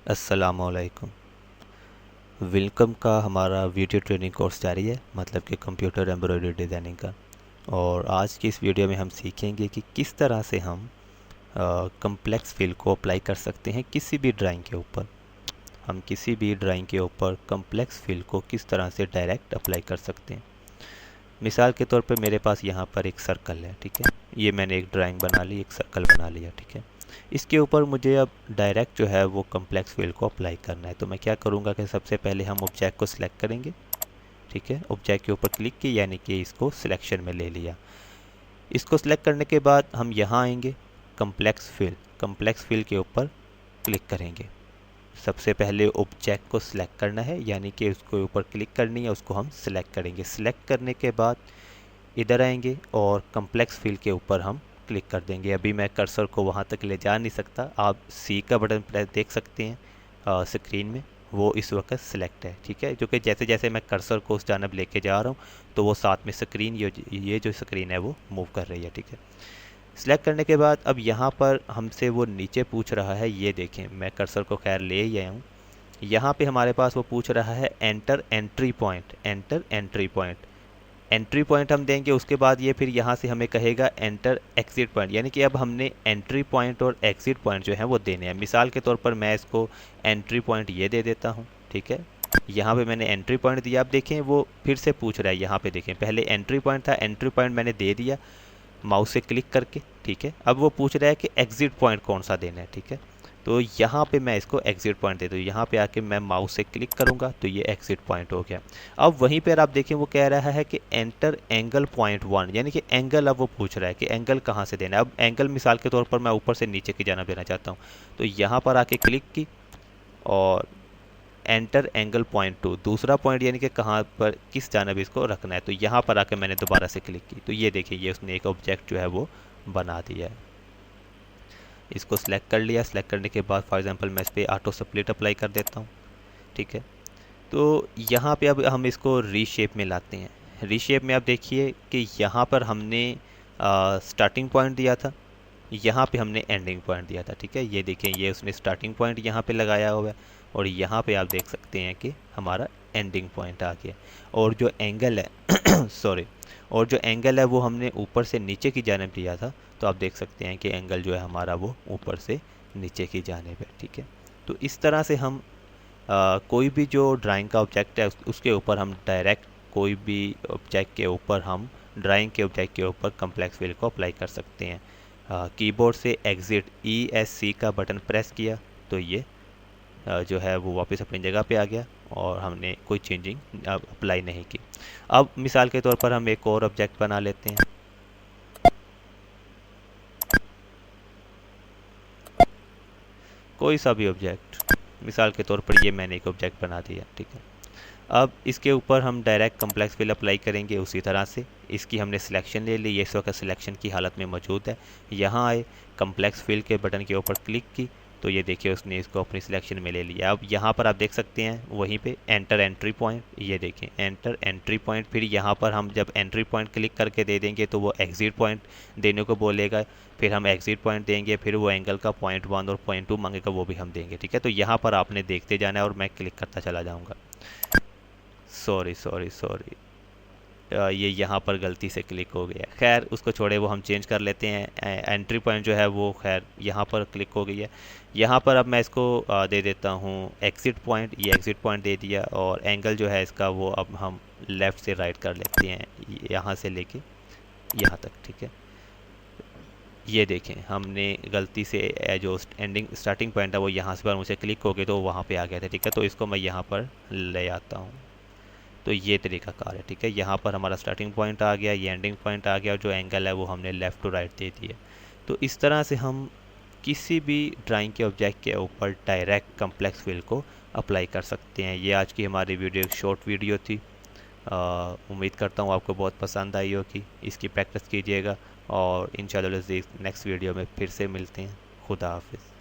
अस्सलामुअलैकुम। वेलकम का हमारा वीडियो ट्रेनिंग कोर्स जारी है, मतलब कि कंप्यूटर एम्ब्रॉयडरी डिज़ाइनिंग का। और आज की इस वीडियो में हम सीखेंगे कि किस तरह से हम कम्प्लेक्स फिल को अप्लाई कर सकते हैं किसी भी ड्राइंग के ऊपर। हम किसी भी ड्राइंग के ऊपर कम्प्लेक्स फिल को किस तरह से डायरेक्ट अप्लाई कर सकते हैं। मिसाल के तौर पे मेरे पास यहाँ पर एक सर्कल है, ठीक है। ये मैंने एक ड्राइंग बना ली, एक सर्कल बना लिया, ठीक है। इसके ऊपर मुझे अब डायरेक्ट जो है वो कम्प्लेक्स फिल को अप्लाई करना है। तो मैं क्या करूँगा कि सबसे पहले हम ऑब्जेक्ट को सिलेक्ट करेंगे, ठीक है। ऑब्जेक्ट के ऊपर क्लिक की, यानी कि इसको सिलेक्शन में ले लिया। इसको सिलेक्ट करने के बाद हम यहाँ आएंगे, कम्प्लेक्स फिल के ऊपर क्लिक करेंगे। सबसे पहले ऑब्जेक्ट को सिलेक्ट करना है, यानी कि उसको ऊपर क्लिक करनी है, उसको हम सिलेक्ट करेंगे। सिलेक्ट करने के बाद इधर आएंगे और कम्प्लेक्स फिल के ऊपर हम क्लिक कर देंगे। अभी मैं कर्सर को वहाँ तक ले जा नहीं सकता, आप सी का बटन प्रेस देख सकते हैं स्क्रीन में, वो इस वक्त सिलेक्ट है, ठीक है। जो कि जैसे जैसे मैं कर्सर को उस जानब लेके जा रहा हूँ तो वो साथ में स्क्रीन ये जो स्क्रीन है वो मूव कर रही है, ठीक है। सिलेक्ट करने के बाद अब यहाँ पर हमसे वो नीचे पूछ रहा है, ये देखें मैं कर्सर को खैर ले ही आया हूँ। यहाँ पे हमारे पास वो पूछ रहा है enter entry point, enter entry point. Entry point हम देंगे, उसके बाद ये फिर यहाँ से हमें कहेगा एंटर एग्जिट पॉइंट, यानी कि अब हमने एंट्री पॉइंट और एग्जिट पॉइंट जो है वो देने हैं। मिसाल के तौर पर मैं इसको एंट्री पॉइंट ये दे देता हूँ, ठीक है। यहाँ पे मैंने एंट्री पॉइंट दिया। अब देखें वो फिर से पूछ रहा है, यहाँ पे देखें पहले एंट्री पॉइंट था, एंट्री पॉइंट मैंने दे दिया माउस से क्लिक करके, ठीक है। अब वो पूछ रहा है कि एग्जिट पॉइंट कौन सा देना है, ठीक है। तो यहाँ पे मैं इसको एग्जिट पॉइंट दे दूँ। यहाँ पे आके मैं माउस से क्लिक करूँगा तो ये एग्जिट पॉइंट हो गया। अब वहीं पर आप देखें वो कह रहा है कि एंटर एंगल पॉइंट 1, यानी कि एंगल अब वो पूछ रहा है कि एंगल कहाँ से देना है। अब एंगल मिसाल के तौर पर मैं ऊपर से नीचे की जाना देना चाहता हूँ, तो यहाँ पर आके क्लिक की और एंटर एंगल पॉइंट 2, दूसरा पॉइंट, यानी कि कहाँ पर किस जानब इसको रखना है। तो यहाँ पर आके मैंने दोबारा से क्लिक की तो ये देखिए ये उसने एक ऑब्जेक्ट जो है वो बना दिया है। इसको सिलेक्ट कर लिया। सिलेक्ट करने के बाद फॉर एग्जांपल मैं इस पर ऑटो स्प्लिट अप्लाई कर देता हूँ, ठीक है। तो यहाँ पे अब हम इसको रीशेप में लाते हैं। रीशेप में आप देखिए कि यहाँ पर हमने स्टार्टिंग पॉइंट दिया था, यहाँ पे हमने एंडिंग पॉइंट दिया था, ठीक है। ये देखें ये उसने स्टार्टिंग पॉइंट यहाँ पे लगाया हुआ है और यहाँ पे आप देख सकते हैं कि हमारा एंडिंग पॉइंट आ गया। और जो एंगल है सॉरी, और जो एंगल है वो हमने ऊपर से नीचे की जानिब लिया था, तो आप देख सकते हैं कि एंगल जो है हमारा वो ऊपर से नीचे की जानिब है, ठीक है। तो इस तरह से हम कोई भी जो ड्राइंग का ऑब्जेक्ट है उसके ऊपर हम डायरेक्ट कोई भी ऑब्जेक्ट के ऊपर हम ड्राइंग के ऑब्जेक्ट के ऊपर कम्प्लेक्स फिल को अप्लाई कर सकते हैं। कीबोर्ड से एग्ज़िट ESC का बटन प्रेस किया तो ये जो है वो वापस अपनी जगह पे आ गया और हमने कोई चेंजिंग अप्लाई नहीं की। अब मिसाल के तौर पर हम एक और ऑब्जेक्ट बना लेते हैं। कोई सा भी ऑब्जेक्ट, मिसाल के तौर पर ये मैंने एक ऑब्जेक्ट बना दिया, ठीक है। अब इसके ऊपर हम डायरेक्ट कम्प्लेक्स फिल अप्लाई करेंगे उसी तरह से। इसकी हमने सिलेक्शन ले ली, ये इस वक्त सिलेक्शन की हालत में मौजूद है। यहाँ आए, कम्प्लेक्स फिल के बटन के ऊपर क्लिक की तो ये देखिए उसने इसको अपनी सिलेक्शन में ले लिया। अब यहाँ पर आप देख सकते हैं वहीं पे एंटर एंट्री पॉइंट, ये देखें एंटर एंट्री पॉइंट। फिर यहाँ पर हम जब एंट्री पॉइंट क्लिक करके दे देंगे तो वो एग्जिट पॉइंट देने को बोलेगा। फिर हम एग्जिट पॉइंट देंगे, फिर वो एंगल का पॉइंट 1 और पॉइंट 2 मांगेगा, वो भी हम देंगे, ठीक है। तो यहाँ पर आपने देखते जाना है और मैं क्लिक करता चला जाऊँगा। सॉरी सॉरी सॉरी, ये यहाँ पर गलती से क्लिक हो गया। खैर उसको छोड़े, वो हम चेंज कर लेते हैं। एंट्री पॉइंट जो है वो खैर यहाँ पर क्लिक हो गई है। यहाँ पर अब मैं इसको दे देता हूँ एग्जिट पॉइंट, ये एग्जिट पॉइंट दे दिया। और एंगल जो है इसका वो अब हम लेफ़्ट से राइट कर लेते हैं, यहाँ से लेके यहाँ तक, ठीक है। ये देखें हमने गलती से जो स्टार्टिंग पॉइंट है वो यहाँ से पर मुझे क्लिक हो गई तो वहाँ पे आ गया था, ठीक है। तो इसको मैं यहाँ पर ले आता हूँ। तो ये तरीकाकार है, ठीक है। यहाँ पर हमारा स्टार्टिंग पॉइंट आ गया, ये एंडिंग पॉइंट आ गया और जो एंगल है वो हमने लेफ़्ट टू राइट दे दिया। तो इस तरह से हम किसी भी ड्राइंग के ऑब्जेक्ट के ऊपर डायरेक्ट कम्प्लेक्स फिल को अप्लाई कर सकते हैं। ये आज की हमारी वीडियो एक शॉर्ट वीडियो थी। उम्मीद करता हूँ आपको बहुत पसंद आई होगी। इसकी प्रैक्टिस कीजिएगा और इंशाल्लाह नेक्स्ट वीडियो में फिर से मिलते हैं। खुदा हाफिज़।